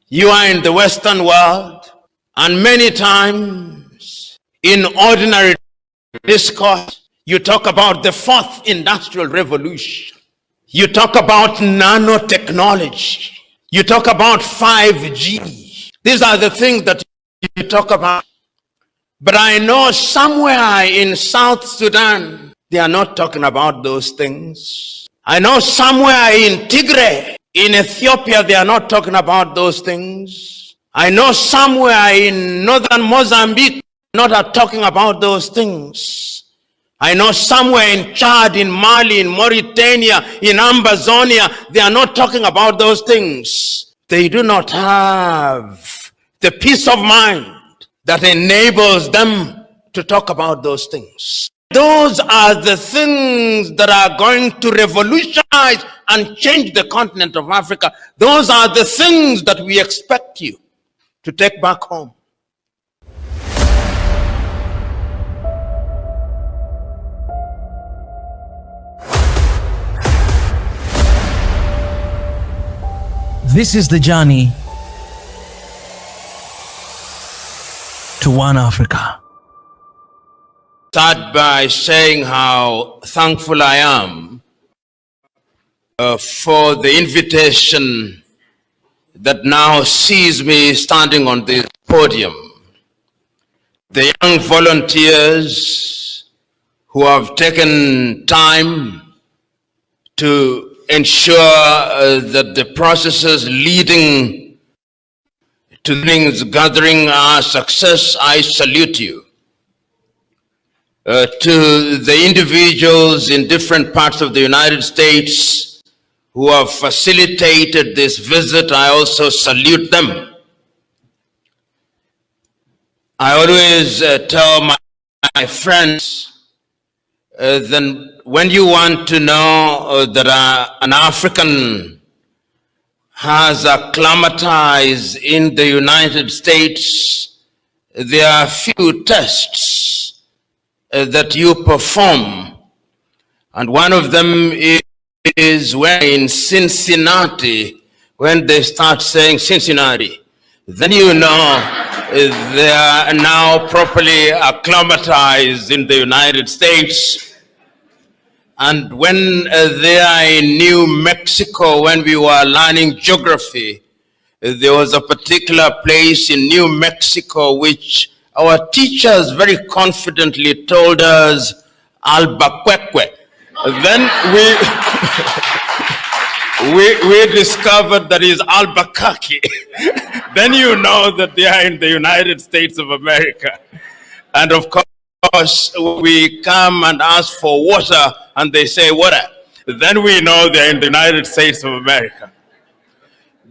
You are in the Western world, and many times in ordinary discourse, you talk about the fourth industrial revolution. You talk about nanotechnology. You talk about 5G. These are the things that you talk about. But I know somewhere in South Sudan, they are not talking about those things. I know somewhere in Tigray, in Ethiopia, they are not talking about those things. I know somewhere in northern Mozambique, not talking about those things. I know somewhere in Chad, in Mali, in Mauritania, in Ambazonia, they are not talking about those things. They do not have the peace of mind that enables them to talk about those things. Those are the things that are going to revolutionize and change the continent of Africa. Those are the things that we expect you to take back home. This is the journey to one Africa. Start by saying how thankful I am for the invitation that now sees me standing on this podium. The young volunteers who have taken time to ensure that the processes leading to this gathering are a success, I salute you. To the individuals in different parts of the United States who have facilitated this visit, I also salute them. I always tell my friends that when you want to know that an African has acclimatized in the United States, there are few tests that you perform, and one of them is when in Cincinnati, when they start saying Cincinnati, then you know they are now properly acclimatized in the United States. And when they are in New Mexico, when we were learning geography, there was a particular place in New Mexico which our teachers very confidently told us Albuquerque. Then we discovered that is Albuquerque. Then you know that they are in the United States of America. And of course, we come and ask for water and they say water. Then we know they're in the United States of America.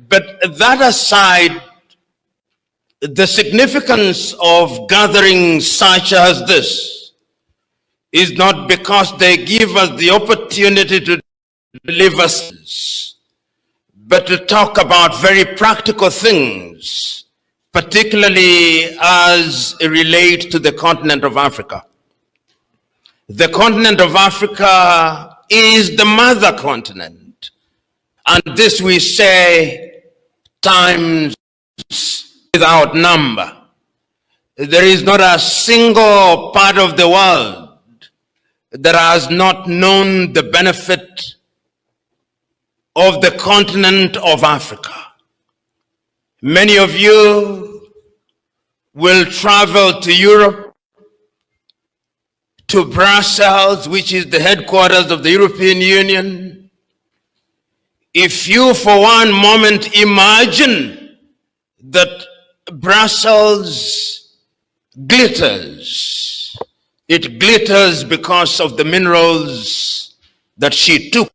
But that aside, the significance of gatherings such as this is not because they give us the opportunity to deliver, but to talk about very practical things, particularly as it relates to the continent of Africa. The continent of Africa is the mother continent, and this we say times without number. There is not a single part of the world that has not known the benefit of the continent of Africa. Many of you will travel to Europe, to Brussels, which is the headquarters of the European Union. If you for one moment imagine that Brussels glitters, it glitters because of the minerals that she took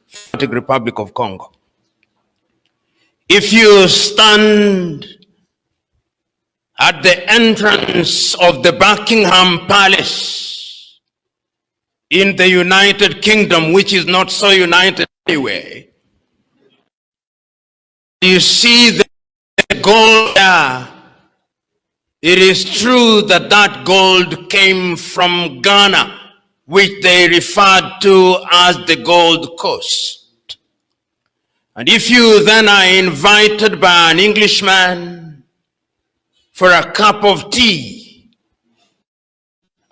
from the Republic of Congo. If you stand at the entrance of the Buckingham Palace in the United Kingdom, which is not so united anyway, you see the gold there. It is true that that gold came from Ghana, which they referred to as the Gold Coast. And if you then are invited by an Englishman for a cup of tea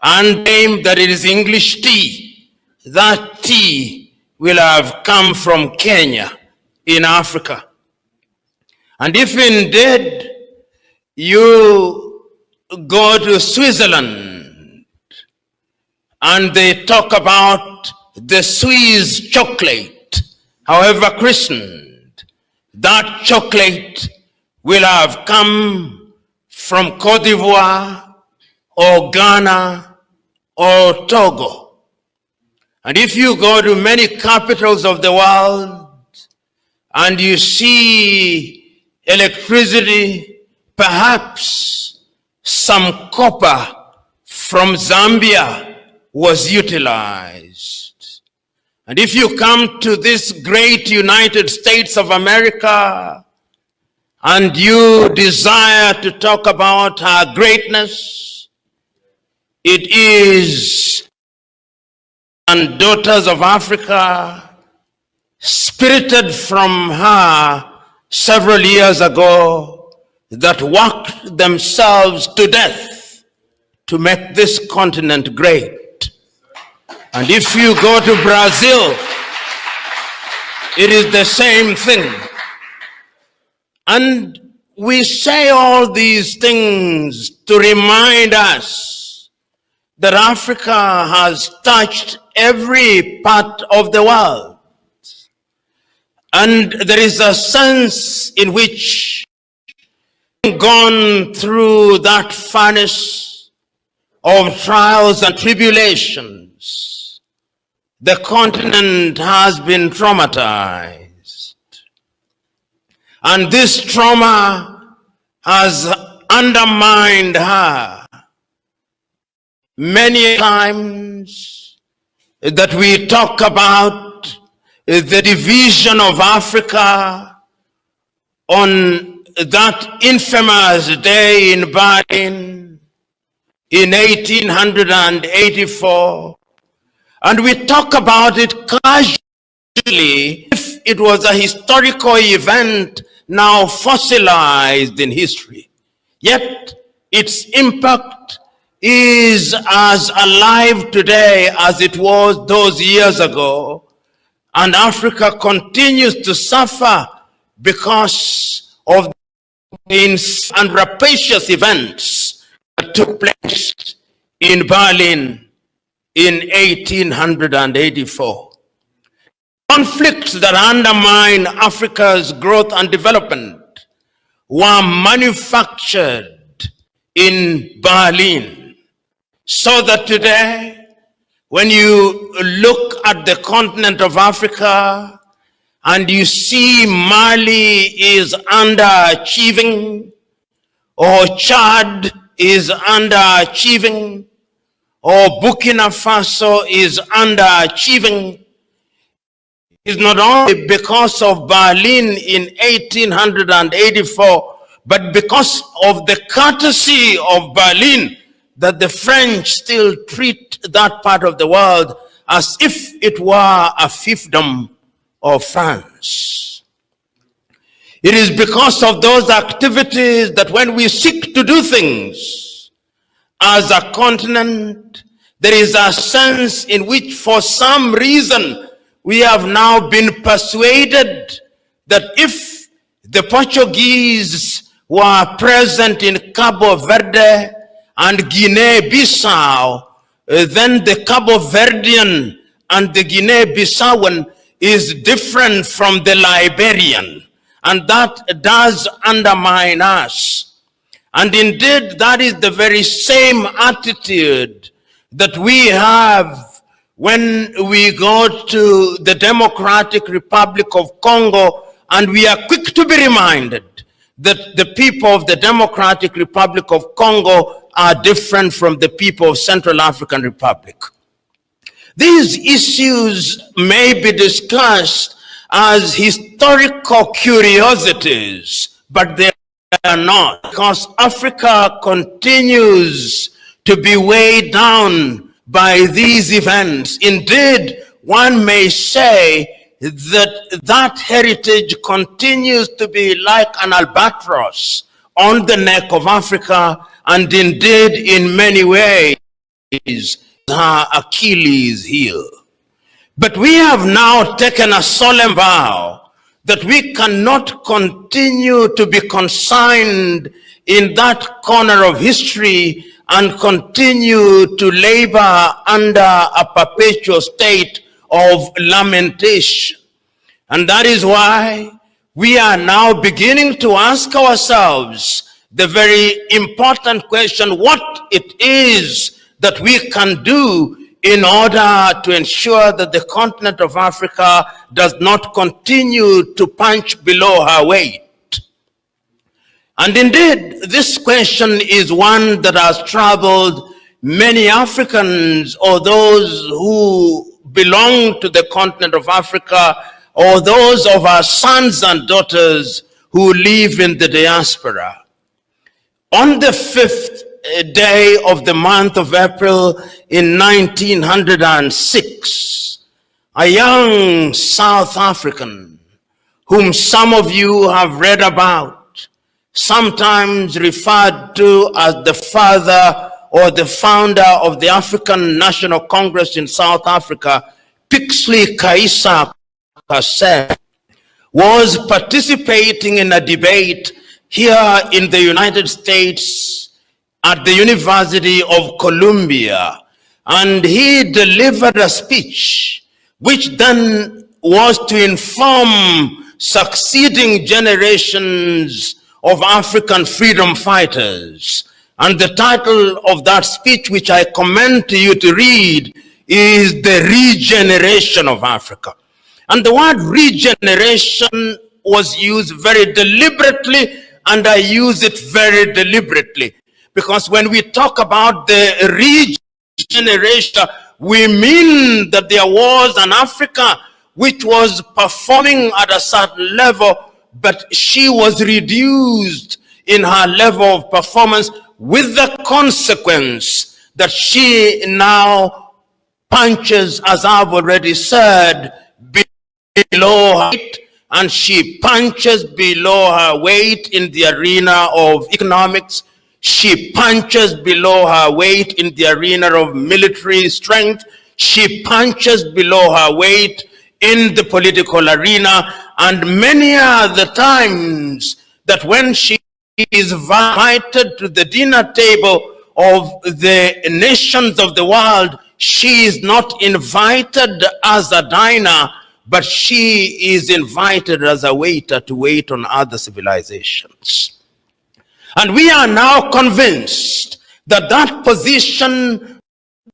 and claim that it is English tea, that tea will have come from Kenya in Africa. And if indeed you go to Switzerland and they talk about the Swiss chocolate, however christened, that chocolate will have come from Cote d'Ivoire or Ghana or Togo. And if you go to many capitals of the world and you see electricity, perhaps some copper from Zambia was utilized. And if you come to this great United States of America and you desire to talk about her greatness, it is and daughters of Africa spirited from her several years ago that worked themselves to death to make this continent great. And if you go to Brazil, it is the same thing. And we say all these things to remind us that Africa has touched every part of the world. And there is a sense in which, gone through that furnace of trials and tribulations, the continent has been traumatized. And this trauma has undermined her. Many times that we talk about the division of Africa on that infamous day in Berlin in 1884, and we talk about it casually if it was a historical event now fossilized in history. Yet its impact is as alive today as it was those years ago, and Africa continues to suffer because of the and rapacious events that took place in Berlin in 1884. Conflicts that undermine Africa's growth and development were manufactured in Berlin, so that today, when you look at the continent of Africa and you see Mali is underachieving, or Chad is underachieving, or Burkina Faso is underachieving, it's not only because of Berlin in 1884, but because of the courtesy of Berlin that the French still treat that part of the world as if it were a fiefdom of France. It is because of those activities that when we seek to do things as a continent, there is a sense in which for some reason we have now been persuaded that if the Portuguese were present in Cabo Verde and Guinea-Bissau, then the Cabo Verdean and the Guinea-Bissawan is different from the Liberian, and that does undermine us. And indeed, that is the very same attitude that we have when we go to the Democratic Republic of Congo, and we are quick to be reminded that the people of the Democratic Republic of Congo are different from the people of Central African Republic. These issues may be discussed as historical curiosities, but they are not, because Africa continues to be weighed down by these events. Indeed, one may say that heritage continues to be like an albatross on the neck of Africa, and indeed in many ways her Achilles heel. But we have now taken a solemn vow that we cannot continue to be consigned in that corner of history and continue to labor under a perpetual state of lamentation. And that is why we are now beginning to ask ourselves the very important question, what it is that we can do in order to ensure that the continent of Africa does not continue to punch below her weight. And indeed, this question is one that has troubled many Africans, or those who belong to the continent of Africa, or those of our sons and daughters who live in the diaspora. On the 5th day of the month of April in 1906, a young South African, whom some of you have read about, sometimes referred to as the father or the founder of the African National Congress in South Africa, Pixley Kaisa Kasem, was participating in a debate here in the United States at the University of Columbia, and he delivered a speech which then was to inform succeeding generations of African freedom fighters. And the title of that speech, which I commend to you to read, is The Regeneration of Africa. And the word regeneration was used very deliberately, and I use it very deliberately, because when we talk about the regeneration, we mean that there was an Africa which was performing at a certain level, but she was reduced in her level of performance, with the consequence that she now punches, as I've already said, below her weight, and she punches below her weight in the arena of economics. She punches below her weight in the arena of military strength. She punches below her weight in the political arena, and many are the times that when she is invited to the dinner table of the nations of the world, she is not invited as a diner, but she is invited as a waiter to wait on other civilizations. And we are now convinced that that position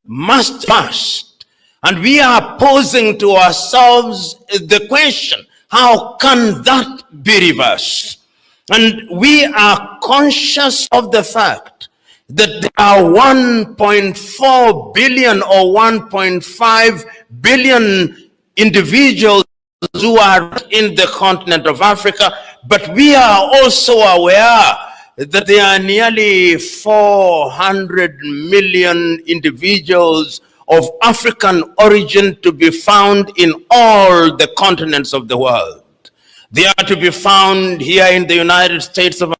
must pass. And we are posing to ourselves the question, how can that be reversed? And we are conscious of the fact that there are 1.4 billion or 1.5 billion individuals who are in the continent of Africa, but we are also aware that there are nearly 400 million individuals of African origin to be found in all the continents of the world. They are to be found here in the United States of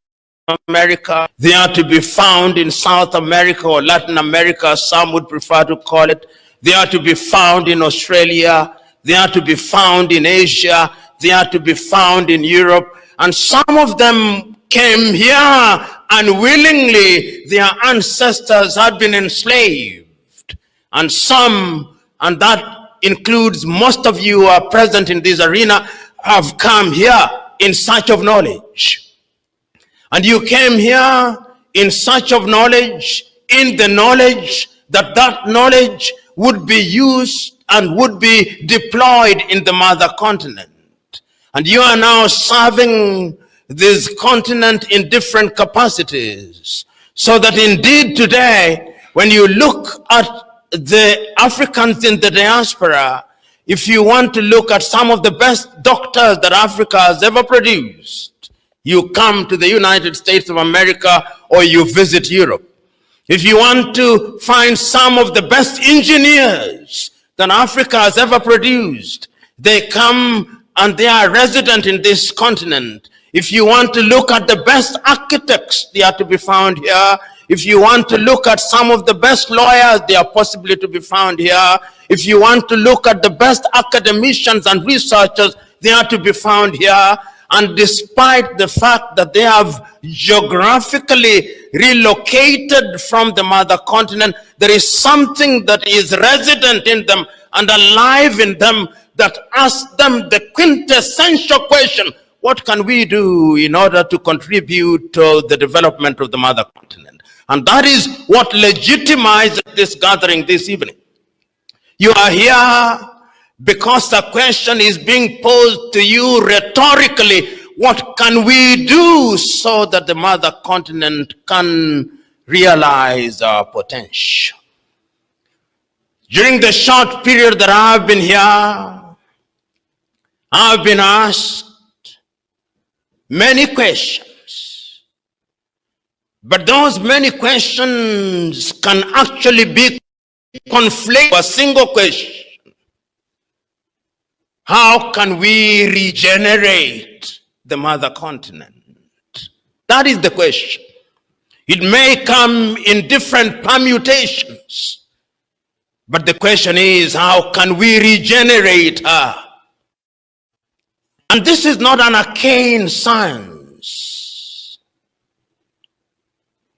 America. They are to be found in South America or Latin America, some would prefer to call it. They are to be found in Australia. They are to be found in Asia. They are to be found in Europe. And some of them came here and willingly their ancestors had been enslaved. And some, and that includes most of you who are present in this arena, have come here in search of knowledge. And you came here in search of knowledge, in the knowledge that that knowledge would be used and would be deployed in the mother continent. And you are now serving this continent in different capacities. So that indeed today, when you look at the Africans in the diaspora, if you want to look at some of the best doctors that Africa has ever produced, you come to the United States of America or you visit Europe. If you want to find some of the best engineers that Africa has ever produced, They come and they are resident in this continent. If you want to look at the best architects, they are to be found here. If you want to look at some of the best lawyers, they are possibly to be found here. If you want to look at the best academicians and researchers, they are to be found here. And despite the fact that they have geographically relocated from the mother continent, there is something that is resident in them and alive in them that asks them the quintessential question: what can we do in order to contribute to the development of the mother continent? And that is what legitimizes this gathering this evening. You are here because the question is being posed to you rhetorically: what can we do so that the mother continent can realize our potential? During the short period that I've been here, I've been asked many questions, but those many questions can actually be conflated. A single question: how can we regenerate the mother continent? That is the question. It may come in different permutations, but the question is, how can we regenerate her? And this is not an arcane science.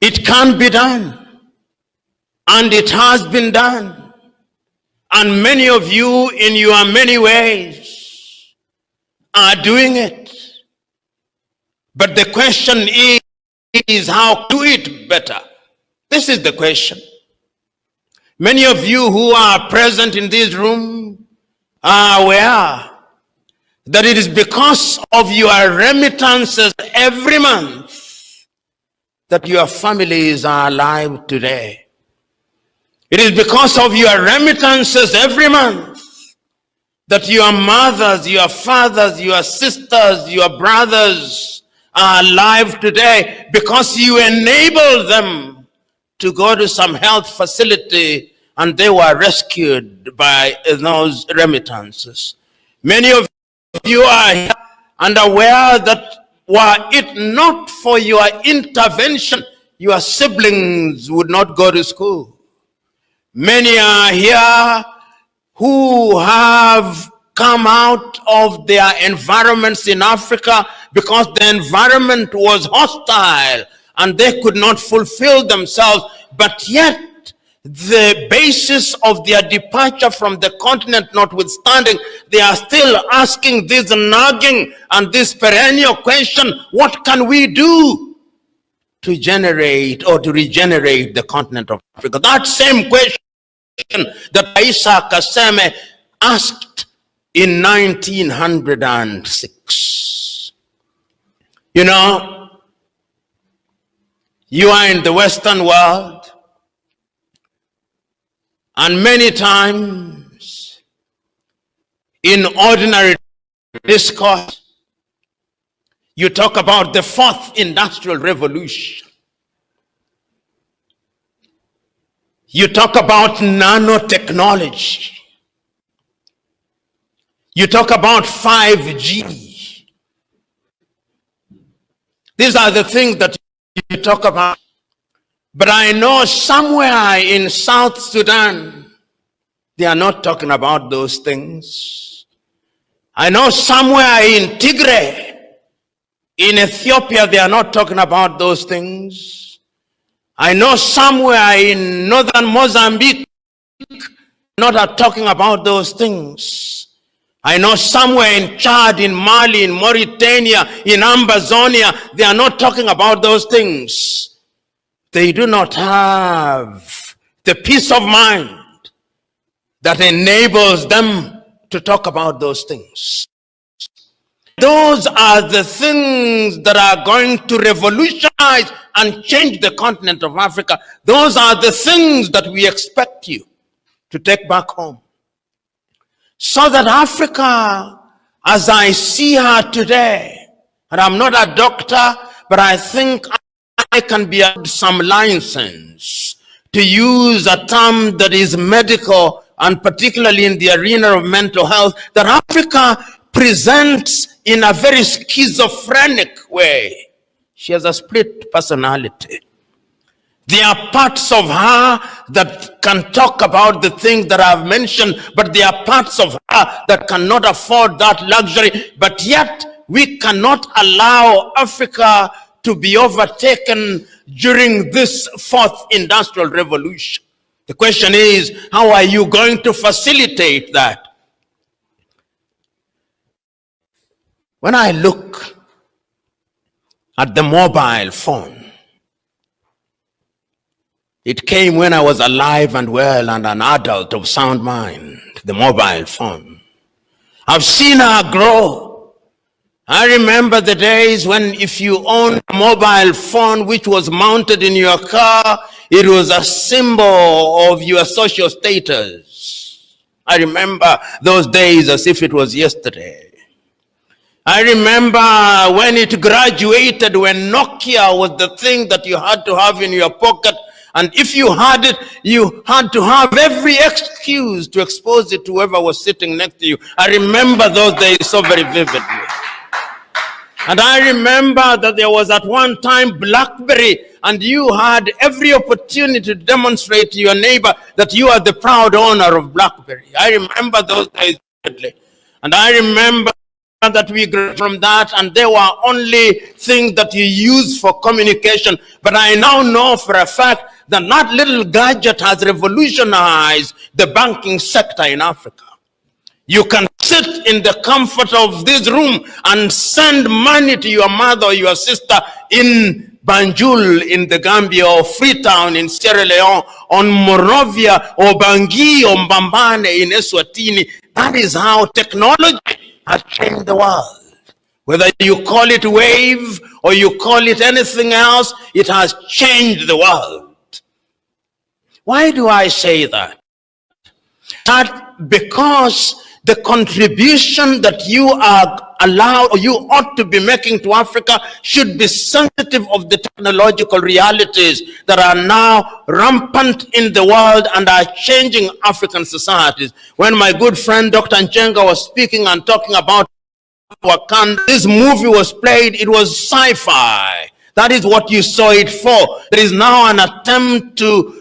It can be done, and it has been done. And many of you, in your many ways, are doing it. But the question is, how to do it better? This is the question. Many of you who are present in this room are aware that it is because of your remittances every month that your families are alive today. It is because of your remittances every month that your mothers, your fathers, your sisters, your brothers are alive today, because you enabled them to go to some health facility and they were rescued by those remittances. Many of you are here and aware that were it not for your intervention, your siblings would not go to school. Many are here who have come out of their environments in Africa because the environment was hostile and they could not fulfill themselves, but yet the basis of their departure from the continent notwithstanding, they are still asking this nagging and this perennial question: what can we do to generate or to regenerate the continent of Africa? That same question that Isa Kaseme asked in 1906. You know, you are in the Western world, and many times in ordinary discourse, you talk about the fourth industrial revolution. You talk about nanotechnology. You talk about 5G. These are the things that you talk about. But I know somewhere in South Sudan, they are not talking about those things. I know somewhere in Tigray, in Ethiopia, they are not talking about those things. I know somewhere in northern Mozambique, not talking about those things. I know somewhere in Chad, in Mali, in Mauritania, in Ambazonia, they are not talking about those things. They do not have the peace of mind that enables them to talk about those things. Those are the things that are going to revolutionize and change the continent of Africa. Those are the things that we expect you to take back home, so that Africa, as I see her today, and I'm not a doctor, but I think I can be some license to use a term that is medical and particularly in the arena of mental health, that Africa presents in a very schizophrenic way. She has a split personality. There are parts of her that can talk about the things that I've mentioned, but there are parts of her that cannot afford that luxury. But yet, we cannot allow Africa to be overtaken during this fourth industrial revolution. The question is, how are you going to facilitate that? When I look at the mobile phone, it came when I was alive and well and an adult of sound mind, the mobile phone. I've seen her grow. I remember the days when if you owned a mobile phone which was mounted in your car, it was a symbol of your social status. I remember those days as if it was yesterday. I remember when it graduated, when Nokia was the thing that you had to have in your pocket. And if you had it, you had to have every excuse to expose it to whoever was sitting next to you. I remember those days so very vividly. And I remember that there was at one time BlackBerry, and you had every opportunity to demonstrate to your neighbor that you are the proud owner of BlackBerry. I remember those days vividly. And I remember that we grew from that, and there were only things that you use for communication. But I now know for a fact that that little gadget has revolutionized the banking sector in Africa. You can sit in the comfort of this room and send money to your mother or your sister in Banjul in the Gambia, or Freetown in Sierra Leone, on Morovia or Bangui or Mbambane in Eswatini. That is how technology has changed the world. Whether you call it wave or you call it anything else, it has changed the world. Why do I say that? That because the contribution that you are allowed, or you ought to be making to Africa, should be sensitive of the technological realities that are now rampant in the world and are changing African societies. When my good friend Dr. Njenga was speaking and talking about Wakanda, this movie was played, it was sci-fi. That is what you saw it for. There is now an attempt to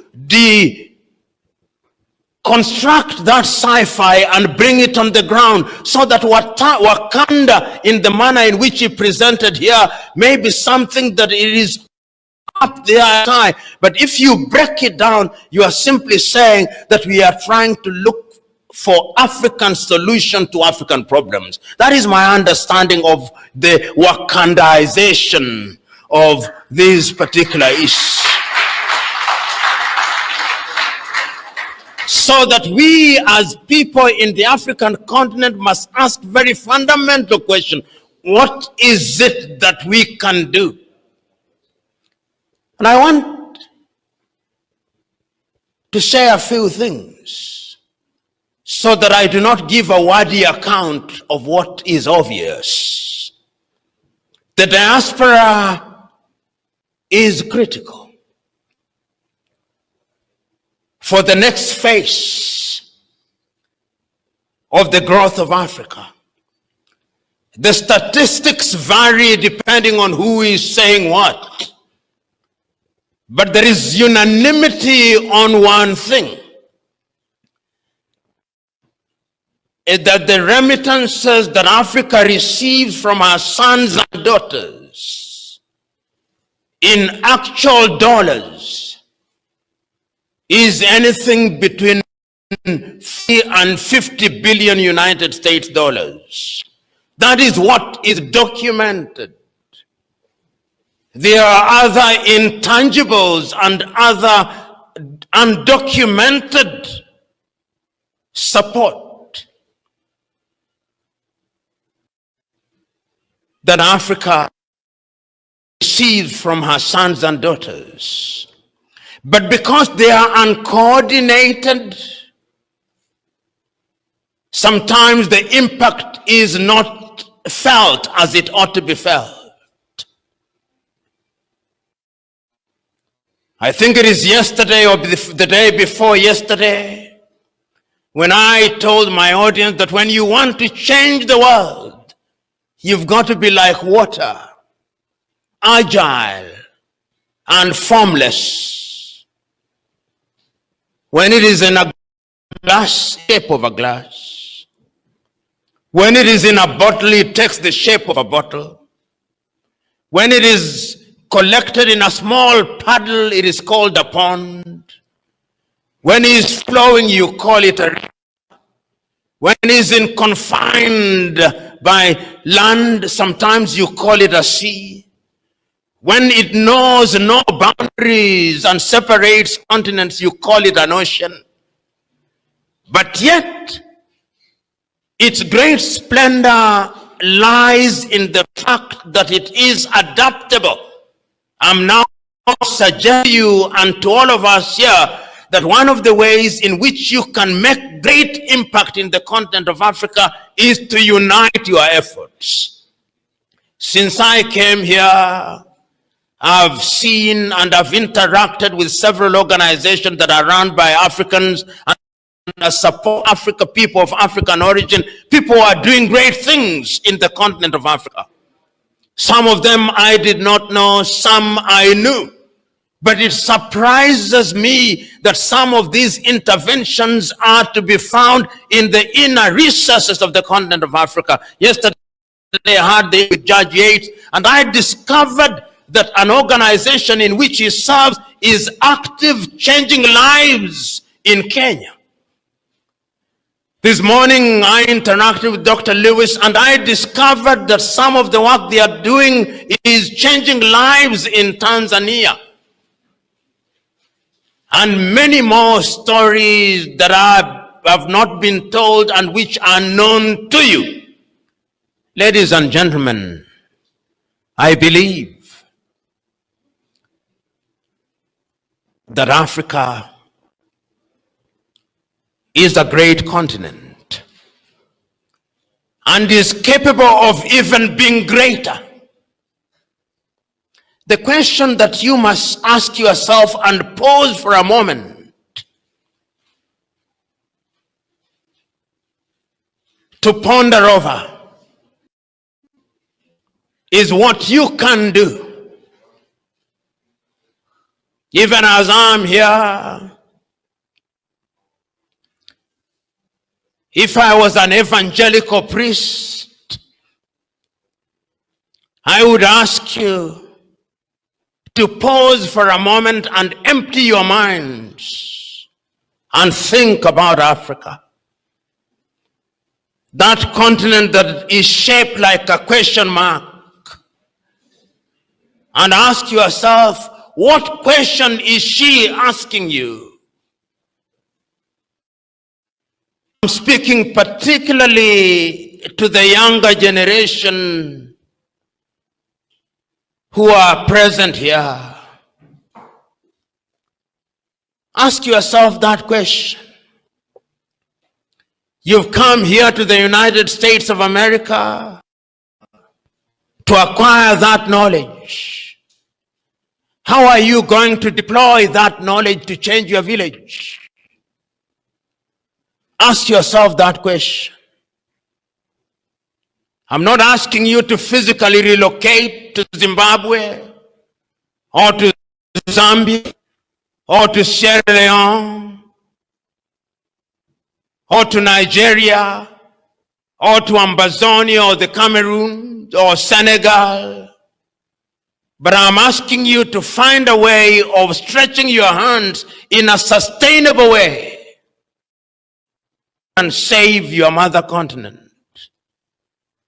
construct that sci-fi and bring it on the ground, so that Wakanda, in the manner in which he presented here, may be something that it is up there high. But if you break it down, you are simply saying that we are trying to look for African solution to African problems. That is my understanding of the Wakandization of these particular issues. So that we as people in the African continent must ask very fundamental question: what is it that we can do? And I want to say a few things so that I do not give a wordy account of what is obvious. The diaspora is critical for the next phase of the growth of Africa. The statistics vary depending on who is saying what. But there is unanimity on one thing: that the remittances that Africa receives from her sons and daughters in actual dollars is anything between 30 and 50 billion United States dollars. That is what is documented. There are other intangibles and other undocumented support that Africa receives from her sons and daughters. But because they are uncoordinated, sometimes the impact is not felt as it ought to be felt. I think it is yesterday or the day before yesterday when I told my audience that when you want to change the world, you've got to be like water, agile and formless. When it is in a glass, shape of a glass. When it is in a bottle, it takes the shape of a bottle. When it is collected in a small puddle, it is called a pond. When it is flowing, you call it a river. When it is confined by land, sometimes you call it a sea. When it knows no boundaries and separates continents, you call it an ocean. But yet, its great splendor lies in the fact that it is adaptable. I'm now suggesting to you and to all of us here that one of the ways in which you can make great impact in the continent of Africa is to unite your efforts. Since I came here, I've seen and I've interacted with several organizations that are run by Africans and support Africa, people of African origin, people who are doing great things in the continent of Africa. Some of them I did not know, some I knew. But it surprises me that some of these interventions are to be found in the inner recesses of the continent of Africa. Yesterday I had the Judge Yates, and I discovered that an organization in which he serves is active, changing lives in Kenya. This morning I interacted with Dr. Lewis, and I discovered that some of the work they are doing is changing lives in Tanzania. And many more stories that have not been told and which are known to you. Ladies and gentlemen, I believe that Africa is a great continent and is capable of even being greater. The question that you must ask yourself and pause for a moment to ponder over is what you can do. Even as I'm here, if I was an evangelical priest, I would ask you to pause for a moment and empty your minds and think about Africa. That continent that is shaped like a question mark. And ask yourself, what question is she asking you? I'm speaking particularly to the younger generation who are present here. Ask yourself that question. You've come here to the United States of America to acquire that knowledge. How are you going to deploy that knowledge to change your village? Ask yourself that question. I'm not asking you to physically relocate to Zimbabwe or to Zambia or to Sierra Leone or to Nigeria or to Ambazonia or the Cameroon or Senegal. But I'm asking you to find a way of stretching your hands in a sustainable way and save your mother continent.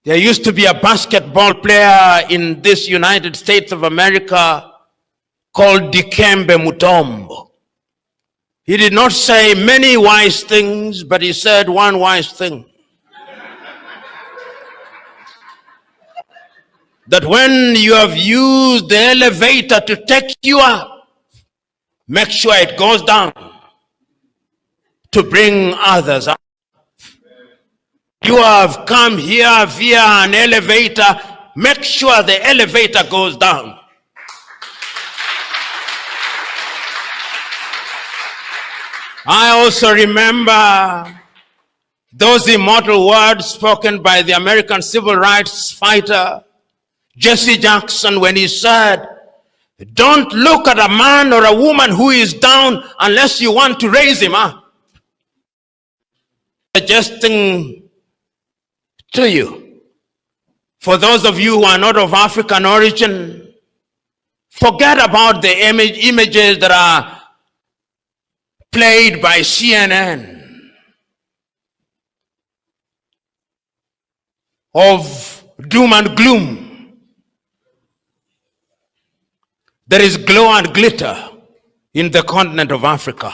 There used to be a basketball player in this United States of America called Dikembe Mutombo. He did not say many wise things, but he said one wise thing. That when you have used the elevator to take you up, make sure it goes down to bring others up. You have come here via an elevator, make sure the elevator goes down. I also remember those immortal words spoken by the American civil rights fighter Jesse Jackson when he said, "Don't look at a man or a woman who is down unless you want to raise him up." Suggesting to you, for those of you who are not of African origin, forget about the images that are played by CNN of doom and gloom. There is glow and glitter in the continent of Africa.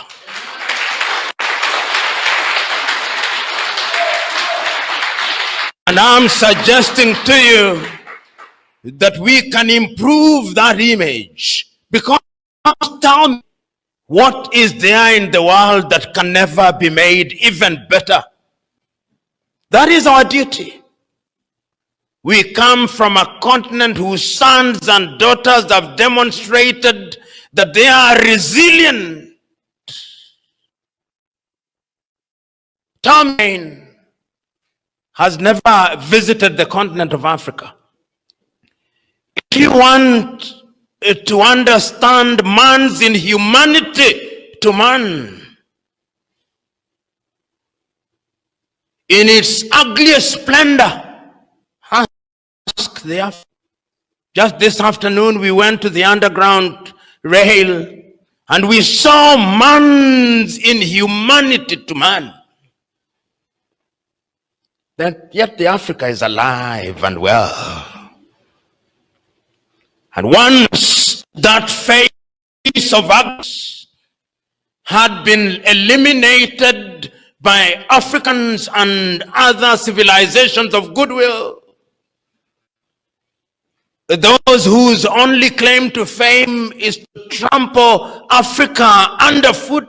And I'm suggesting to you that we can improve that image, because tell me, what is there in the world that can never be made even better? That is our duty. We come from a continent whose sons and daughters have demonstrated that they are resilient. Tom has never visited the continent of Africa. If you want to understand man's inhumanity to man in its ugliest splendor, ask the African. Just this afternoon we went to the underground rail and we saw man's inhumanity to man. Yet the Africa is alive and well. And once that face of us had been eliminated by Africans and other civilizations of goodwill, those whose only claim to fame is to trample Africa underfoot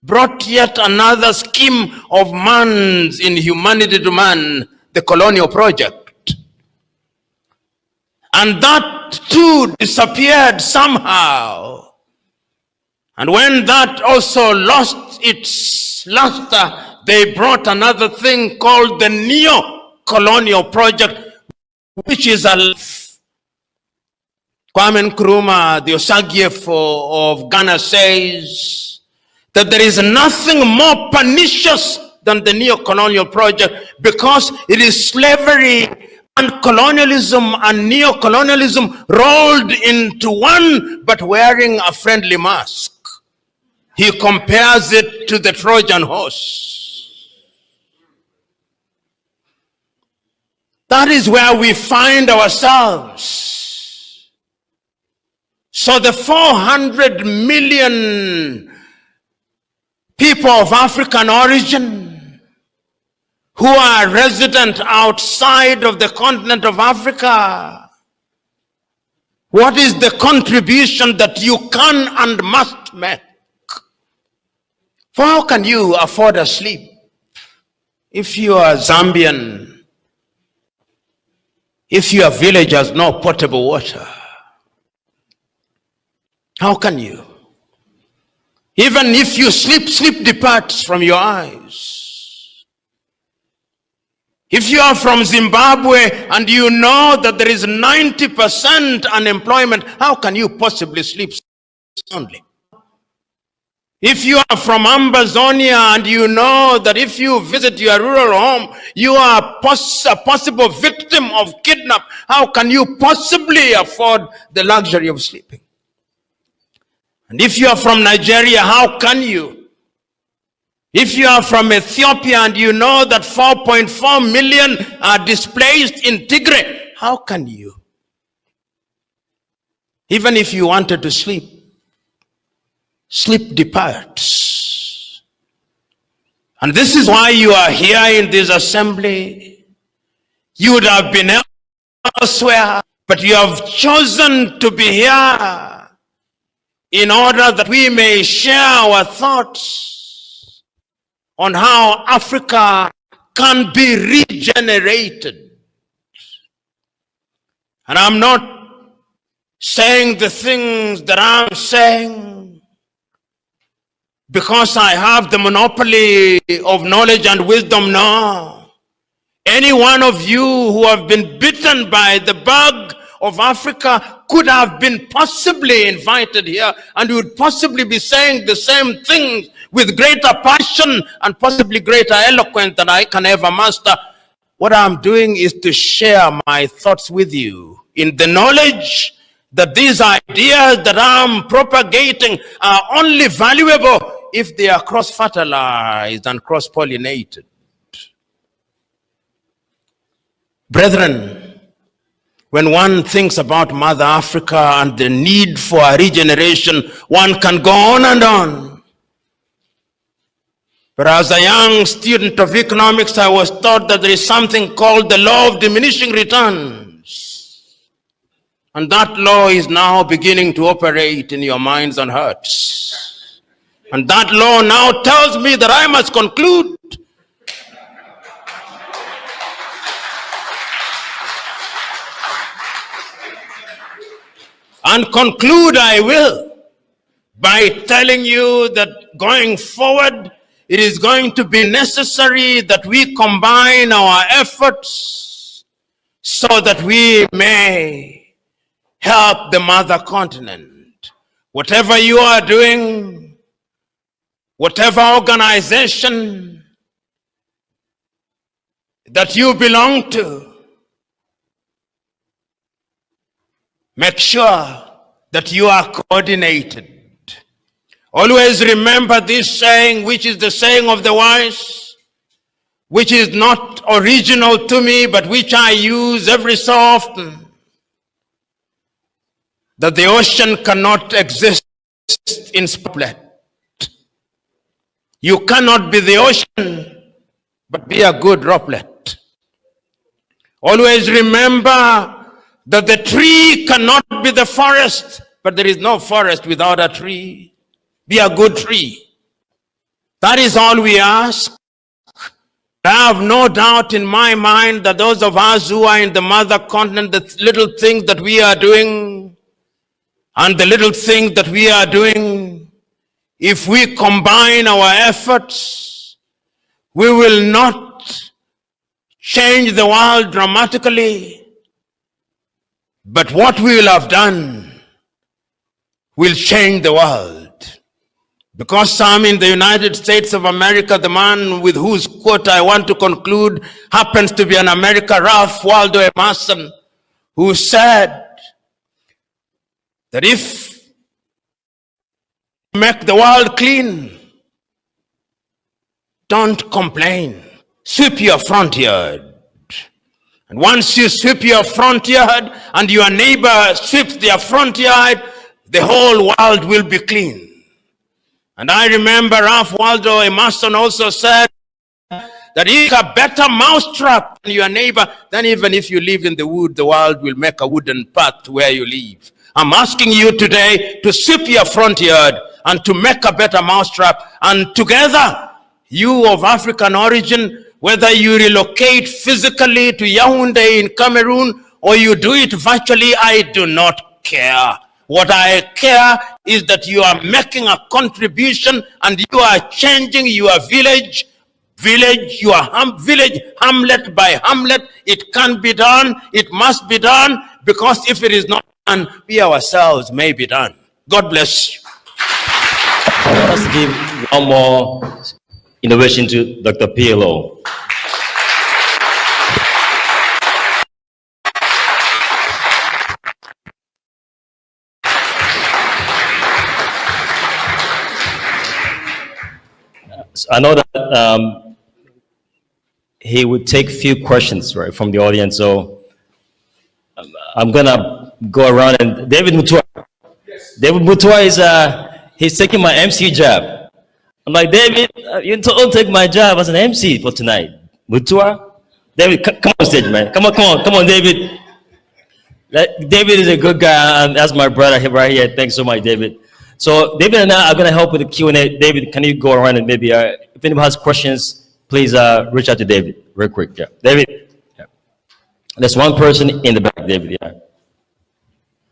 brought yet another scheme of man's inhumanity to man, the colonial project. And that too disappeared somehow. And when that also lost its luster, they brought another thing called the neo-colonial project, which is a Kwame Nkrumah, the Osagyefo of Ghana, says that there is nothing more pernicious than the neo-colonial project, because it is slavery and colonialism and neo-colonialism rolled into one, but wearing a friendly mask. He compares it to the Trojan horse. That is where we find ourselves. So the 400 million people of African origin who are resident outside of the continent of Africa, what is the contribution that you can and must make? For how can you afford a sleep if you are Zambian, if your village has no potable water? How can you? Even if you sleep, sleep departs from your eyes. If you are from Zimbabwe and you know that there is 90% unemployment, how can you possibly sleep soundly? If you are from Ambazonia and you know that if you visit your rural home, you are a possible victim of kidnap, how can you possibly afford the luxury of sleeping? And if you are from Nigeria, how can you? If you are from Ethiopia and you know that 4.4 million are displaced in Tigray, how can you? Even if you wanted to sleep, sleep departs. And this is why you are here in this assembly. You would have been elsewhere, but you have chosen to be here in order that we may share our thoughts on how Africa can be regenerated. And I'm not saying the things that I'm saying because I have the monopoly of knowledge and wisdom. No. Any one of you who have been bitten by the bug of Africa could have been possibly invited here, and you would possibly be saying the same things with greater passion and possibly greater eloquence than I can ever master. What I'm doing is to share my thoughts with you in the knowledge that these ideas that I'm propagating are only valuable if they are cross-fertilized and cross-pollinated. Brethren, when one thinks about Mother Africa and the need for a regeneration, one can go on and on. But as a young student of economics, I was taught that there is something called the law of diminishing returns. And that law is now beginning to operate in your minds and hearts. And that law now tells me that I must conclude. And conclude I will by telling you that going forward, it is going to be necessary that we combine our efforts so that we may help the mother continent. Whatever you are doing, whatever organization that you belong to, make sure that you are coordinated. Always remember this saying, which is the saying of the wise, which is not original to me, but which I use every so often, that the ocean cannot exist in split. You cannot be the ocean, but be a good droplet. Always remember that the tree cannot be the forest, but there is no forest without a tree. Be a good tree. That is all we ask. I have no doubt in my mind that those of us who are in the mother continent, the little things that we are doing, and the little things that we are doing, if we combine our efforts, we will not change the world dramatically. But what we will have done will change the world. Because I'm in the United States of America, the man with whose quote I want to conclude happens to be an American, Ralph Waldo Emerson, who said that if you make the world clean, don't complain. Sweep your front yard. And once you sweep your front yard and your neighbor sweeps their front yard, the whole world will be clean. And I remember Ralph Waldo Emerson also said that it's a better mousetrap than your neighbor, then even if you live in the wood, the world will make a wooden path to where you live. I'm asking you today to sweep your front yard and to make a better mousetrap. And together, you of African origin, whether you relocate physically to Yaoundé in Cameroon or you do it virtually, I do not care. What I care is that you are making a contribution and you are changing your village, hamlet by hamlet. It can be done, it must be done, because if it is not done, we ourselves may be done. God bless you. Let's give one more innovation to Dr. PLO. I know that he would take few questions, right, from the audience. So I'm gonna go around and David Mutua. Yes. David Mutua is he's taking my MC job. I'm like, David, you don't take my job as an MC for tonight. Mutua, David, come on stage, man. Come on, David. David is a good guy. That's my brother right here. Thanks so much, David. So David and I are going to help with the Q&A. David, can you go around and maybe, if anyone has questions, please reach out to David real quick. Yeah, David. Yeah. There's one person in the back, David. Yeah.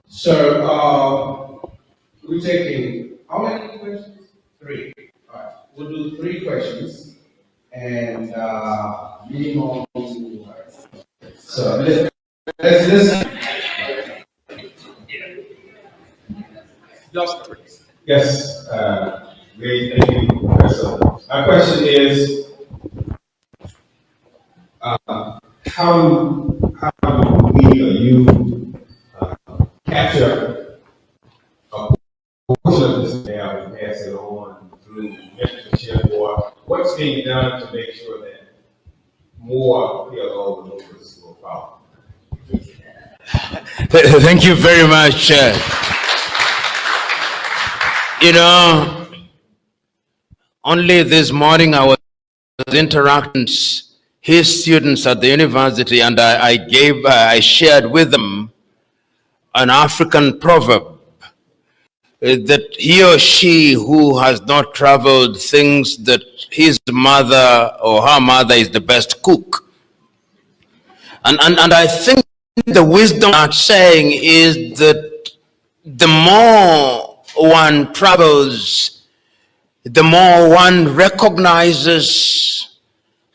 So we're taking how many questions? 3. we'll do 3 questions and minimum 2 hours. So let's listen. Yes, great, thank you, Professor. My question is, how do we or you capture a portion of this now and pass it on through mentorship, or what's being done to make sure that more PLO movers will follow? Thank you very much. You know, only this morning I was interacting with his students at the university, and I shared with them an African proverb that he or she who has not traveled thinks that his mother or her mother is the best cook. And I think the wisdom I'm saying is that the more one travels, the more one recognizes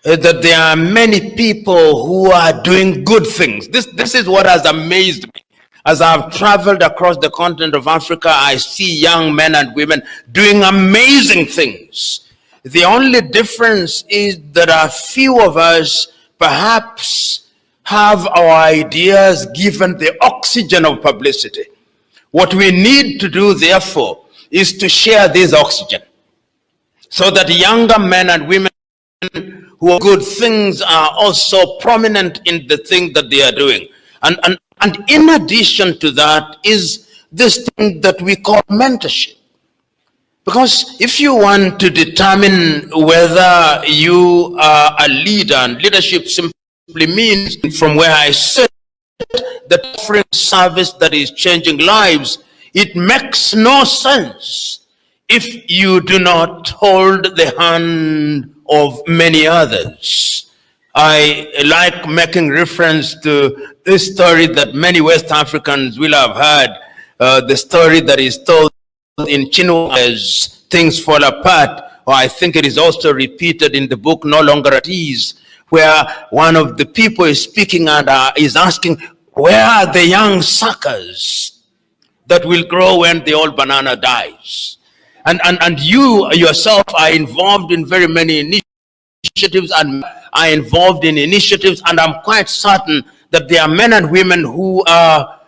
that there are many people who are doing good things. This is what has amazed me. As I've traveled across the continent of Africa, I see young men and women doing amazing things. The only difference is that a few of us perhaps have our ideas given the oxygen of publicity. What we need to do, therefore, is to share this oxygen so that younger men and women who are good things are also prominent in the thing that they are doing. And in addition to that is this thing that we call mentorship. Because if you want to determine whether you are a leader, and leadership simply means, from where I sit, that offering service that is changing lives, it makes no sense if you do not hold the hand of many others. I like making reference to this story that many West Africans will have heard, the story that is told in Chinua as Things Fall Apart, or I think it is also repeated in the book No Longer at Ease, where one of the people is speaking and is asking, where are the young suckers that will grow when the old banana dies? And you yourself are involved in very many initiatives and are involved in initiatives, and I'm quite certain that there are men and women who are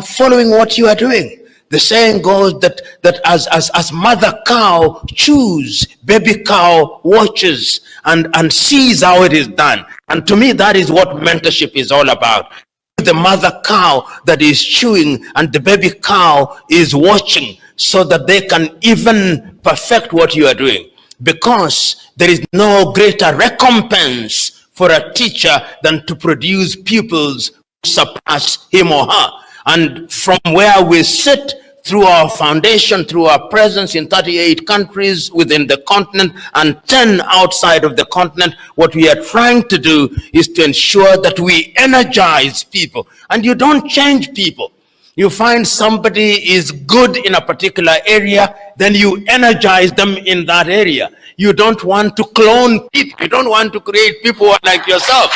following what you are doing. The saying goes that as mother cow chews, baby cow watches and sees how it is done. And to me, that is what mentorship is all about. The mother cow that is chewing and the baby cow is watching so that they can even perfect what you are doing. Because there is no greater recompense for a teacher than to produce pupils who surpass him or her. And from where we sit, through our foundation, through our presence in 38 countries within the continent and 10 outside of the continent, what we are trying to do is to ensure that we energize people. And you don't change people. You find somebody is good in a particular area, then you energize them in that area. You don't want to clone people. You don't want to create people like yourself.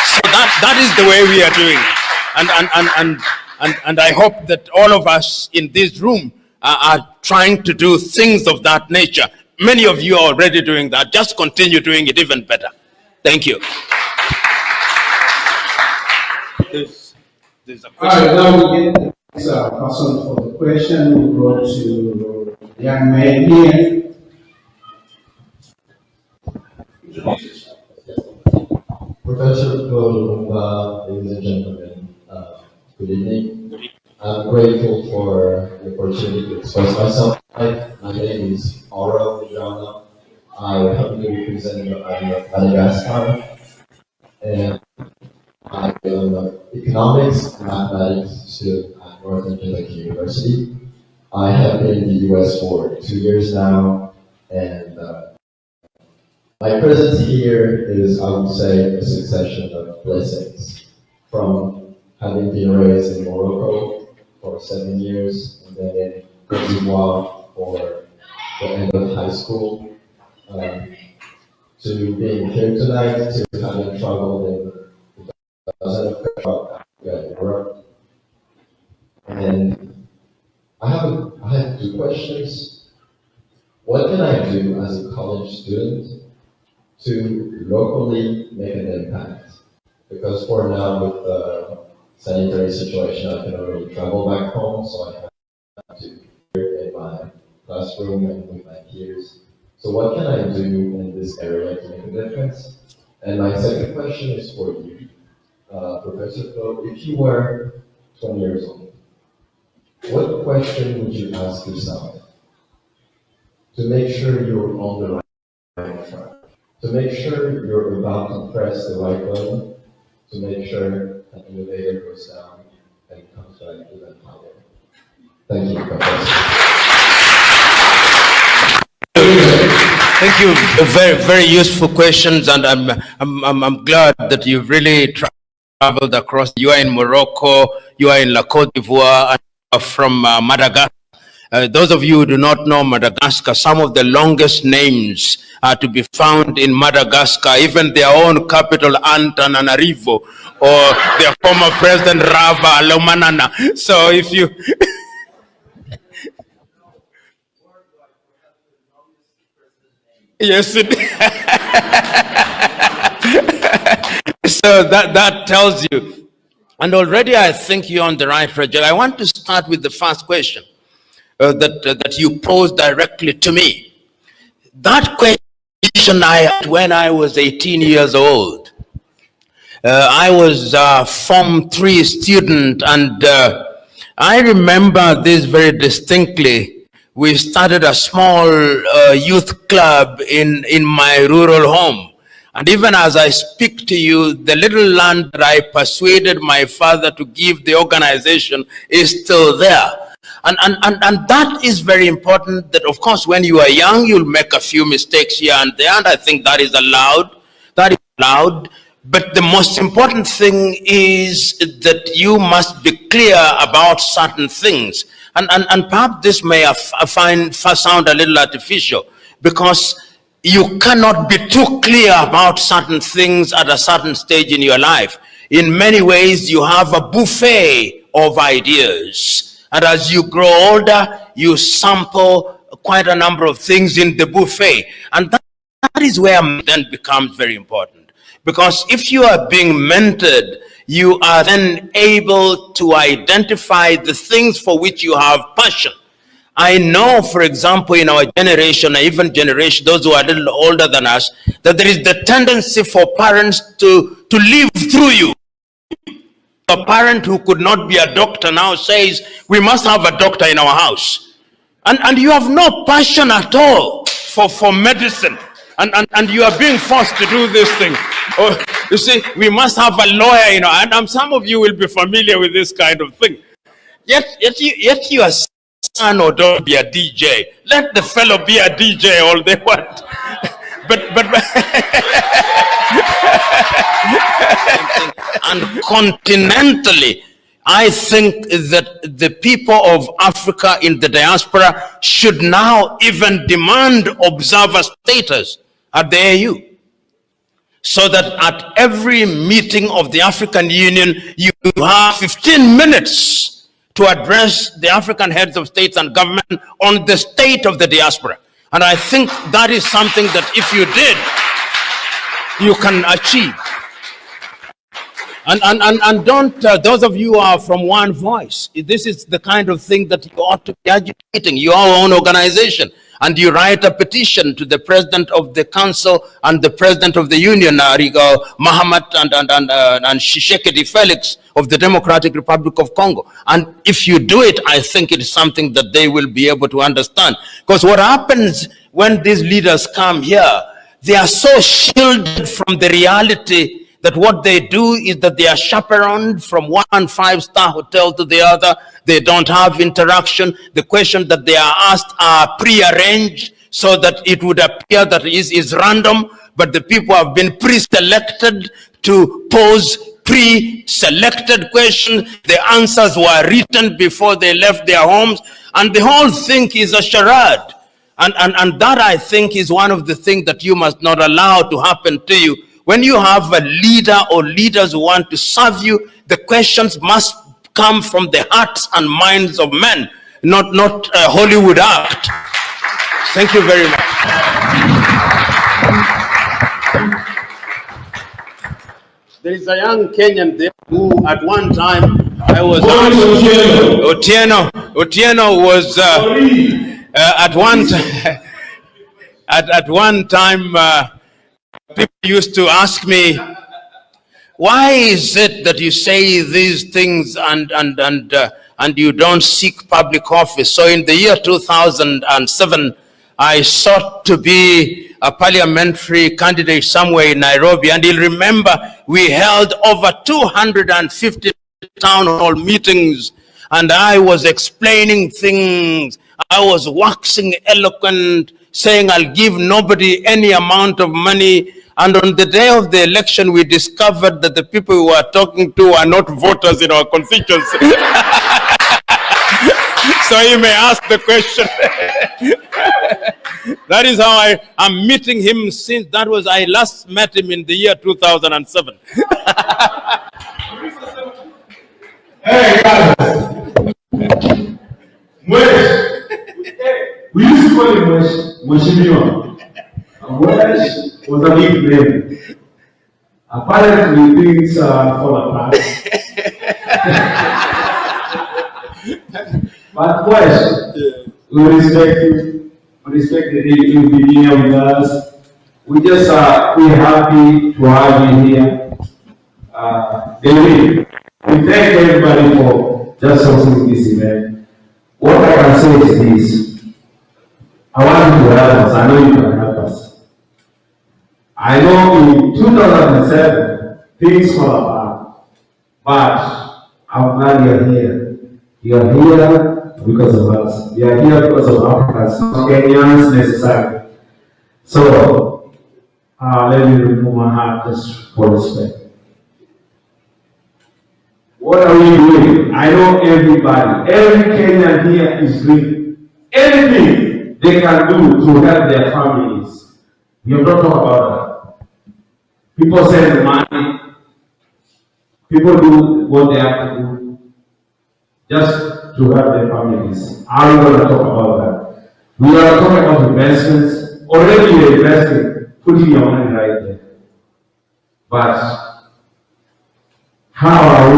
So that is the way we are doing it. And I hope that all of us in this room are trying to do things of that nature. Many of you are already doing that. Just continue doing it even better. Thank you. There's a question. All right, now we get the next person for the question. We go to the young man here. Professor PLO Lumumba, ladies and gentlemen, good evening. I'm grateful for the opportunity to express myself. My name is Aura Ujana. I currently represent Madagascar, and I am economics and mathematics student at Northern Kentucky University. I have been in the US for 2 years now, and my presence here is, I would say, a succession of blessings from having been raised in Morocco for 7 years and then in Cote d'Ivoire for the end of high school, to being here tonight, to having traveled in about Africa and Europe. And I have two questions. What can I do as a college student to locally make an impact? Because for now, with the sanitary situation, I can only travel back home, so I have to be in my classroom and with my peers. So what can I do in this area to make a difference? And my second question is for you, Professor Flo. If you were 20 years old, what question would you ask yourself to make sure you're on the right track, to make sure you're about to press the right button, to make sure an elevator goes down and comes back even higher? Thank you, Professor. Thank you. Very, very useful questions, and I'm glad that you've really traveled across. You are in Morocco, you are in La Côte d'Ivoire, and you are from Madagascar. Those of you who do not know Madagascar, some of the longest names are to be found in Madagascar, even their own capital, Antananarivo, or their former president, Rava Alomanana. So if you... Yes, it so that tells you. And already I think you're on the right track. I want to start with the first question that you posed directly to me. That question I had when I was 18 years old. I was a Form 3 student, and I remember this very distinctly. We started a small youth club in my rural home. And even as I speak to you, the little land that I persuaded my father to give the organization is still there. And that is very important, that of course when you are young, you'll make a few mistakes here and there, and I think that is allowed. But the most important thing is that you must be clear about certain things. And perhaps this may sound a little artificial, because you cannot be too clear about certain things at a certain stage in your life. In many ways, you have a buffet of ideas. And as you grow older, you sample quite a number of things in the buffet. And that is where then becomes very important. Because if you are being mentored, you are then able to identify the things for which you have passion. I know, for example, in our generation, or even generation, those who are a little older than us, that there is the tendency for parents to live through you. A parent who could not be a doctor now says, we must have a doctor in our house. And you have no passion at all for medicine. And you are being forced to do this thing. Or, you see, we must have a lawyer, and some of you will be familiar with this kind of thing. Yet your son or daughter be a DJ. Let the fellow be a DJ all they want. but and continentally, I think that the people of Africa in the diaspora should now even demand observer status at the AU. So that at every meeting of the African Union, you have 15 minutes to address the African heads of states and government on the state of the diaspora. And I think that is something that if you did, you can achieve. And don't, those of you who are from One Voice, this is the kind of thing that you ought to be agitating, your own organization. And you write a petition to the president of the council and the president of the union, Mahamat and Tshisekedi Felix of the Democratic Republic of Congo. And if you do it, I think it is something that they will be able to understand. Because what happens when these leaders come here, they are so shielded from the reality that what they do is that they are chaperoned from one five-star hotel to the other. They don't have interaction. The questions that they are asked are pre-arranged so that it would appear that it is random, but the people have been pre-selected to pose pre-selected questions. The answers were written before they left their homes, and the whole thing is a charade. And that, I think, is one of the things that you must not allow to happen to you. When you have a leader or leaders who want to serve you, the questions must come from the hearts and minds of men, not a Hollywood act. Thank you very much. There is a young Kenyan there who at one time I was asked, Otieno was at one time people used to ask me, why is it that you say these things and you don't seek public office? So in the year 2007, I sought to be a parliamentary candidate somewhere in Nairobi. And you'll remember we held over 250 town hall meetings, and I was explaining things. I was waxing eloquent, saying I'll give nobody any amount of money. And on the day of the election, we discovered that the people we were talking to are not voters in our constituency. So you may ask the question. That is how I am meeting him since I last met him in the year 2007. Hey guys, we used to call him Mweshimiwa. Wesh was a big name. Apparently things fall apart. But Wesh, we respect you. We respect the day you've been here with us. We're happy to have you here. David, we thank everybody for just hosting this event. What I can say is this. I want you to help us. I know you can help us. I know in 2007, things fell apart. But I'm glad you're here. You're here because of us. You're here because of Africans, Kenyans necessarily. So, let me remove my heart just for respect. What are we doing? I know everybody, every Kenyan here is doing anything they can do to help their families. We have not talked about that. People send money. People do what they have to do just to help their families. I'm going to talk about that. We are talking about investments. Already you're investing, putting your money right there. But how are we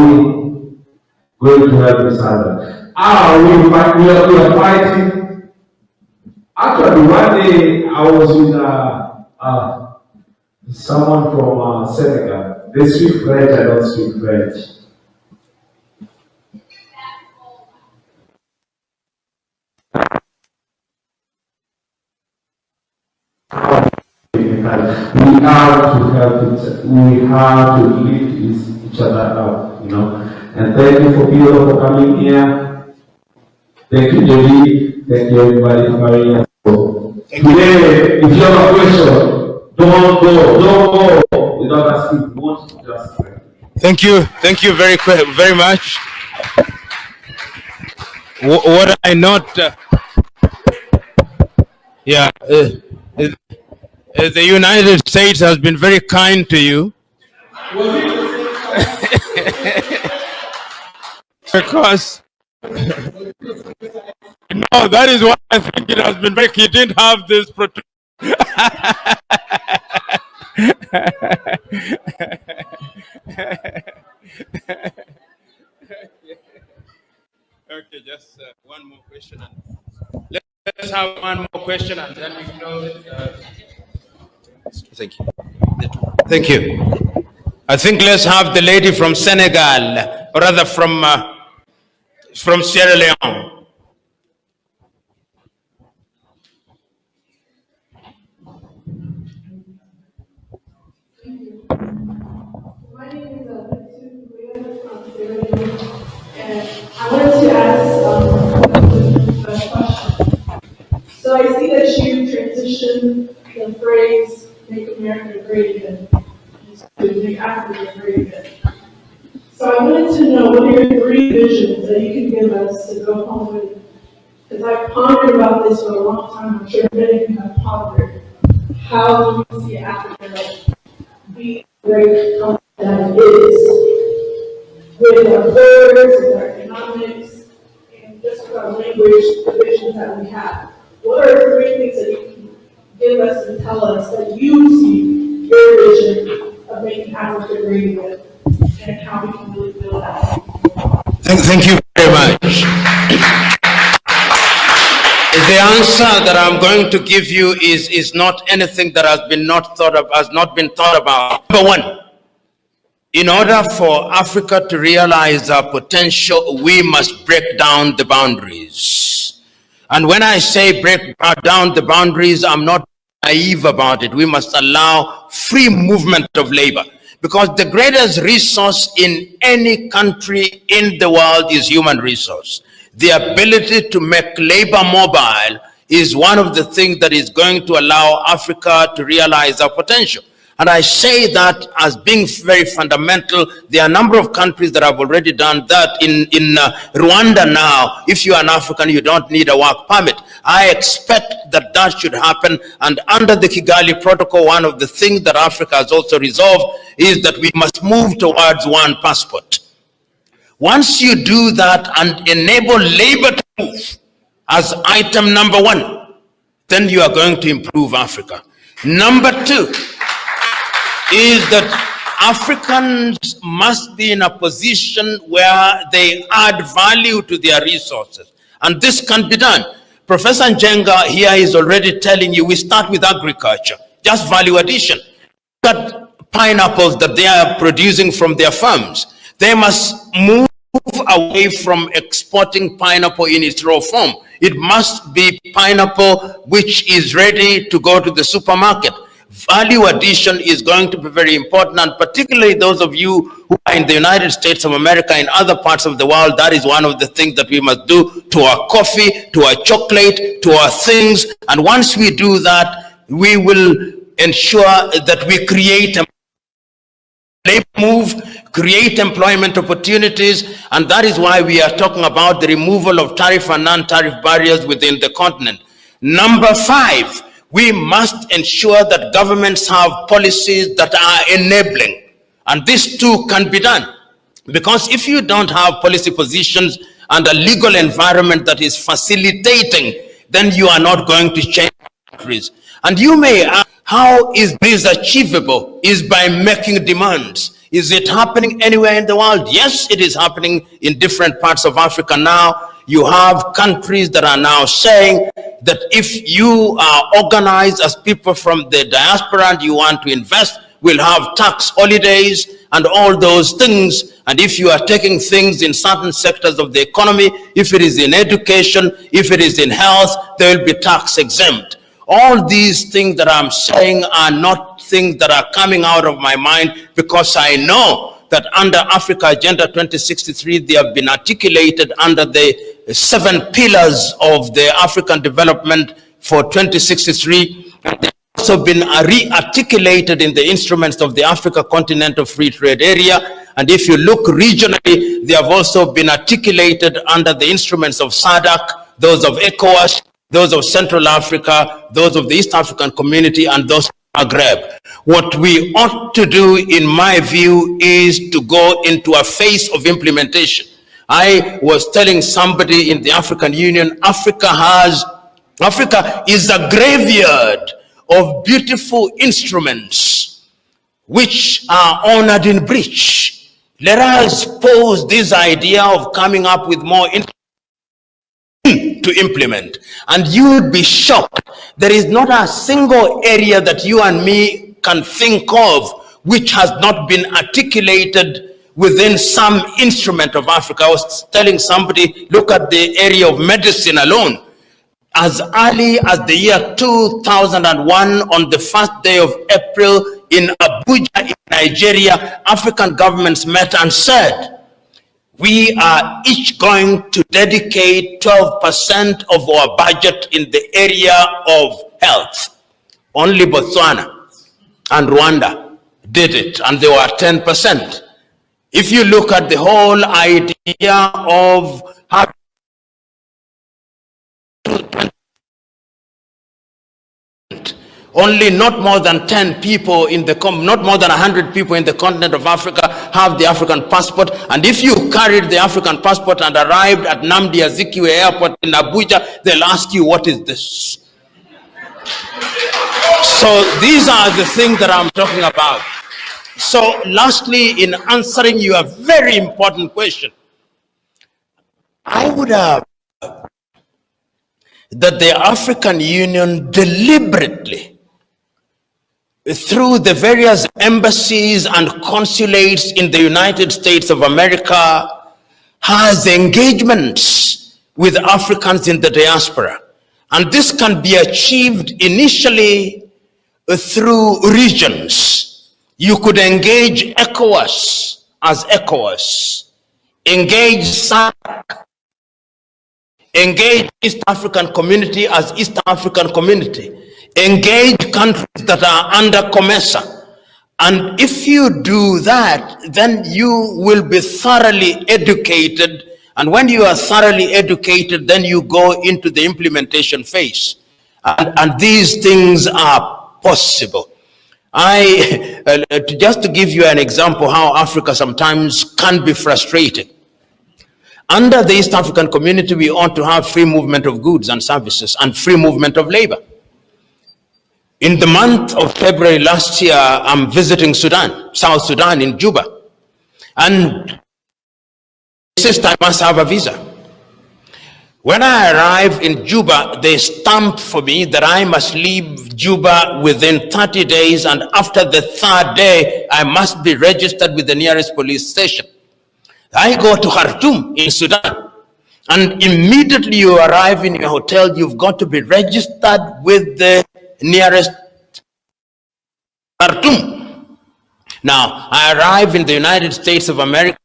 going to help each other? How are we fighting? We are fighting. Actually, one day I was with someone from Senegal. They speak French, I don't speak French. We have to help each. We have to lift each other up, you know. And thank you for PLO for coming here. Thank you, JD. Thank you, everybody, for coming here. Today, if you have a question, don't go without asking. Don't just. Thank you very much. What I note, the United States has been very kind to you. Because no, that is what I think it has been very. He didn't have this protection. Okay, just one more question. Let's have one more question and then we close it. Thank you. Thank you. I think let's have the lady from Senegal, or rather from Sierra Leone. My name is from Sierra Leone, and I wanted to ask a question. So I see that you transitioned the phrase "Make America Great Again" to "Make Africa Great Again." So I wanted to know what are your 3 visions that you can give us to go home with Because I've pondered about this for a long time. I'm sure many of you have pondered. How do you see Africa be a great country that it is? With our borders, with our economics, and just with our language divisions that we have. What are 3 things that you can give us and tell us that you see your vision of making Africa great again, and how we can really build that? Thank you very much. The answer that I'm going to give you is not anything that has not been thought about. Number one, in order for Africa to realize our potential, we must break down the boundaries. And when I say break down the boundaries, I'm not naive about it. We must allow free movement of labor, because the greatest resource in any country in the world is human resource. The ability to make labor mobile is one of the things that is going to allow Africa to realize our potential. And I say that as being very fundamental. There are a number of countries that have already done that. In Rwanda now, if you are an African, you don't need a work permit. I expect that that should happen. And under the Kigali Protocol, one of the things that Africa has also resolved is that we must move towards one passport. Once you do that and enable labor to move as item number one, then you are going to improve Africa. Number two is that Africans must be in a position where they add value to their resources. And this can be done. Professor Njenga here is already telling you we start with agriculture, just value addition. Look at pineapples that they are producing from their farms. They must move away from exporting pineapple in its raw form. It must be pineapple which is ready to go to the supermarket. Value addition is going to be very important, and particularly those of you who are in the United States of America and other parts of the world, that is one of the things that we must do to our coffee, to our chocolate, to our things. And once we do that, we will ensure that we create a labor move, create employment opportunities, and that is why we are talking about the removal of tariff and non-tariff barriers within the continent. Number 5, we must ensure that governments have policies that are enabling. And this too can be done. Because if you don't have policy positions and a legal environment that is facilitating, then you are not going to change countries. And you may ask, how is this achievable? Is by making demands. Is it happening anywhere in the world? Yes, it is happening in different parts of Africa now. You have countries that are now saying that if you are organized as people from the diaspora and you want to invest, we'll have tax holidays and all those things. And if you are taking things in certain sectors of the economy, if it is in education, if it is in health, they will be tax exempt. All these things that I'm saying are not things that are coming out of my mind, because I know that under Africa Agenda 2063, they have been articulated under the 7 pillars of the African development for 2063. And they've also been re-articulated in the instruments of the Africa Continental Free Trade Area. And if you look regionally, they have also been articulated under the instruments of SADC, those of ECOWAS, those of Central Africa, those of the East African Community, and those of Maghreb. What we ought to do, in my view, is to go into a phase of implementation. I was telling somebody in the African Union, Africa is a graveyard of beautiful instruments which are honored in breach. Let us pose this idea of coming up with more instruments to implement, and you would be shocked. There is not a single area that you and me can think of which has not been articulated within some instrument of Africa. I was telling somebody, look at the area of medicine alone. As early as the year 2001, on the first day of April in Abuja, in Nigeria, African governments met and said, we are each going to dedicate 12% of our budget in the area of health. Only Botswana and Rwanda did it, and they were 10%. If you look at the whole idea of having only not more than 10 people in the, not more than 100 people in the continent of Africa have the African passport. And if you carried the African passport and arrived at Nnamdi Azikiwe Airport in Abuja, they'll ask you, what is this? So these are the things that I'm talking about. So lastly, in answering your very important question, I would have that the African Union deliberately, through the various embassies and consulates in the United States of America, has engagements with Africans in the diaspora. And this can be achieved initially through regions. You could engage ECOWAS as ECOWAS, engage SADC, engage East African Community as East African Community, engage countries that are under COMESA. And if you do that, then you will be thoroughly educated. And when you are thoroughly educated, then you go into the implementation phase. And these things are possible. Just to give you an example how Africa sometimes can be frustrated. Under the East African Community, we ought to have free movement of goods and services and free movement of labor. In the month of February last year, I'm visiting Sudan, South Sudan in Juba. And I must have a visa. When I arrive in Juba, they stamp for me that I must leave Juba within 30 days, and after the 3rd day, I must be registered with the nearest police station. I go to Khartoum in Sudan, and immediately you arrive in your hotel, you've got to be registered with the nearest Khartoum. Now, I arrive in the United States of America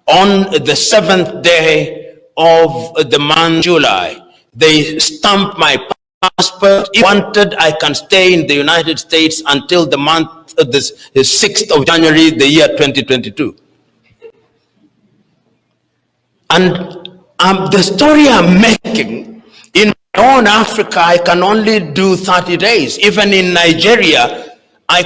on the 7th day of the month July. They stamp my passport. If wanted, I can stay in the United States until the month, the 6th of January, the year 2022. And the story I'm making, in my own Africa, I can only do 30 days. Even in Nigeria, I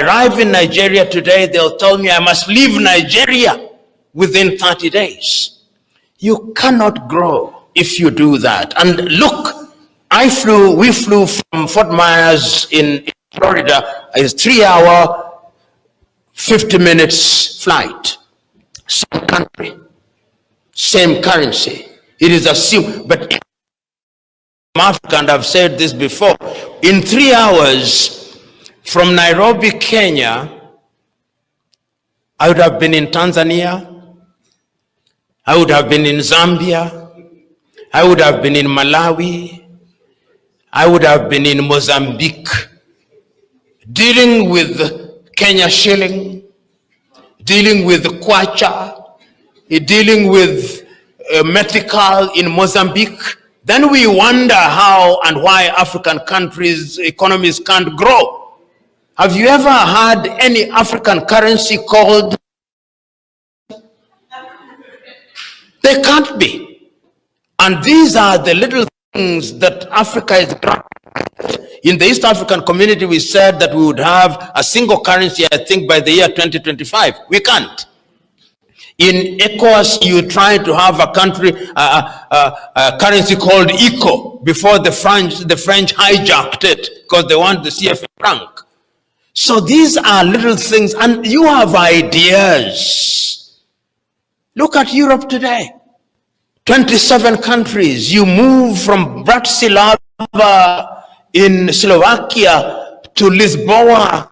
arrive in Nigeria today, they'll tell me I must leave Nigeria within 30 days. You cannot grow if you do that. And look, we flew from Fort Myers in Florida. It's 3-hour, 50 minutes flight. Same country, same currency. It is assumed, but in Africa, and I've said this before, in 3 hours from Nairobi, Kenya, I would have been in Tanzania, I would have been in Zambia, I would have been in Malawi, I would have been in Mozambique, dealing with Kenya shilling, dealing with Kwacha, dealing with Metical in Mozambique. Then we wonder how and why African countries' economies can't grow. Have you ever had any African currency called? They can't be. And these are the little things that Africa is trying. In the East African Community, we said that we would have a single currency, I think, by the year 2025. We can't. In ECOWAS, you try to have a currency called ECO before the French hijacked it because they want the CFA franc. So these are little things, and you have ideas. Look at Europe today. 27 countries. You move from Bratislava in Slovakia to Lisboa